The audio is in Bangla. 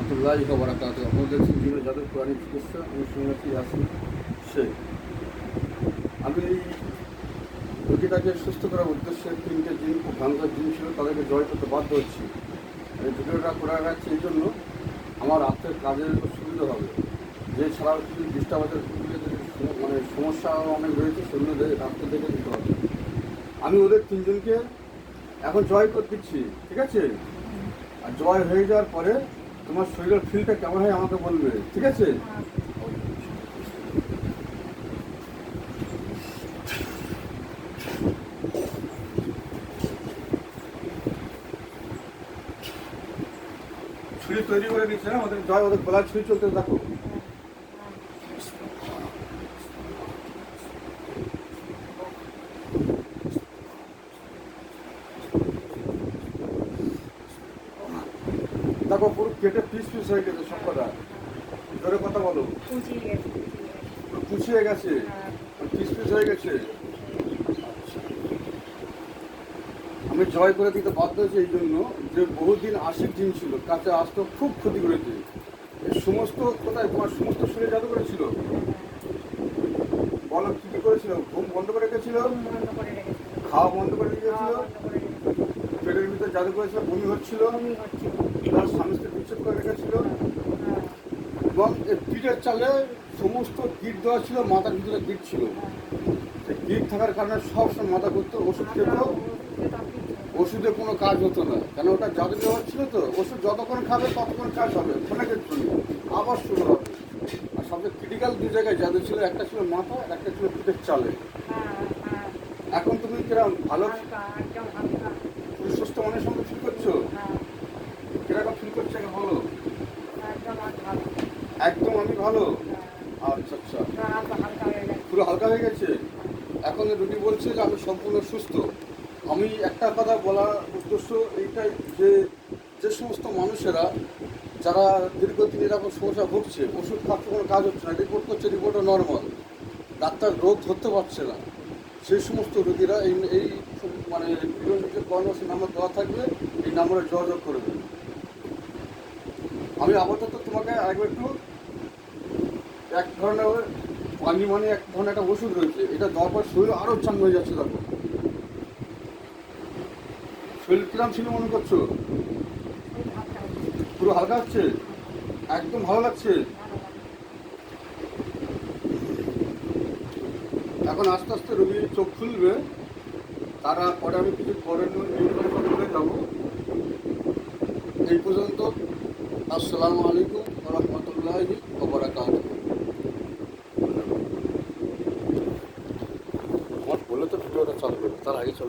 রহমতুল্লাহি ওয়া বারাকাতুহু। আপনাদের জীবনে যাদের কোরআনী চিকিৎসা আমি শুনেছি আসি শেখ। আমি এই রোগীটাকে সুস্থ করার উদ্দেশ্যে 3টে জিন খুব ভয়ঙ্কর জিন ছিল, তাদেরকে জয় করতে বাধ্য হচ্ছি। এই ভিডিওটা করা রাখছি এই জন্য আমার রাত্রের কাজের সুবিধা হবে। যে ছাড়াও কিছু ডিস্টার্বাদের মানে সমস্যা অনেক রয়েছে, সেগুলো রাত্রে দেখে দিতে হবে। আমি ওদের 3জনকে এখন জয় করে দিচ্ছি, ঠিক আছে? আর জয় হয়ে যাওয়ার পরে তোমার শরীরের ফিলটা কেমন হয় আমাকে বলবে, ঠিক আছে? ছুরি তৈরি করে নিচ্ছে না ওদের, জয় ওদের গলার ছুরি চলতে দেখো। দেখো পুরো কেটে পিস পিস হয়ে গেছে সব কটা। জোরে কথা বলো। পুছিয়ে গেছে, পিস পিস হয়ে গেছে। আমি জয় করে দিতে বাধ্য হয়েছি এই জন্য যে বহুদিন আশিক জিন ছিল, কাছে আসতো, খুব ক্ষতি করেছে। এই সমস্ত কোথায় তোমার সমস্ত শরীরে জাদু করেছিল, বলো কি কি করেছিল? ঘুম বন্ধ করে রেখেছিল, খাওয়া বন্ধ করে রেখেছিল, পেটের ভিতরে জাদু করেছিল, বমি হচ্ছিল, তার স্বামী স্ত্রী বিচ্ছেদ করে রেখেছিল, এবং এই পিঠের চালে সমস্ত গিট দেওয়া ছিল, মাথার ভিতরে গিট ছিল। সেই গিট থাকার কারণে সবসময় মাথা ঘুরতো, ওষুধ খেত, ওষুধে কোনো কাজ হতো না, কেন ওটা জাদু ব্যবহার ছিল তো। ওষুধ যতক্ষণ খাবে ততক্ষণ কাজ হবে, অনেকের জন্য আবার শুরু হবে। আর সবচেয়ে ক্রিটিক্যাল 2 জায়গায় জাদু ছিল, একটা ছিল মাথা আর একটা ছিল পিঠের চালে। এখন তুমি কিরকম ভালো সুস্থ মনের সঙ্গে ফিল করছো? কিরকম ফিল করছো আগে বলো। একদম আমি ভালো। আচ্ছা আচ্ছা, পুরো হালকা হয়ে গেছে। এখন রুগী বলছে যে আমি সম্পূর্ণ সুস্থ। আমি একটা কথা বলার উদ্দেশ্য এইটাই যে যে সমস্ত মানুষেরা যারা দীর্ঘদিন এরকম সমস্যা ভুগছে, ওষুধ খাচ্ছে কোনো কাজ হচ্ছে না, রিপোর্ট করছে, রিপোর্টও নর্মাল, ডাক্তার রোগ ধরতে পারছে না, সেই সমস্ত রোগীরা এই এই মানে যে পরামর্শ নাম্বার দেওয়া থাকবে, এই নাম্বারে যোগাযোগ করবে। আমি আপাতত তোমাকে একবার একটু এক ধরনের পানি মানে এক ধরনের একটা ওষুধ রয়েছে, এটা দেওয়ার পর শরীর আরও চাঙ্গ হয়ে যাচ্ছে। দেখো শরীর কিরাম ছিল মনে করছো? পুরো হালকা হচ্ছে, একদম ভালো লাগছে। এখন আস্তে আস্তে রোগী চোখ খুলবে, তারা পরে আমি কিছু করেন করে যাবো। এই পর্যন্ত। আসসালামু আলাইকুম ওয়া রাহমাতুল্লাহি ওয়া বারাকাতুহু। আমার বলে তো ভিডিওটা চালু করবে, তার আগে চলো।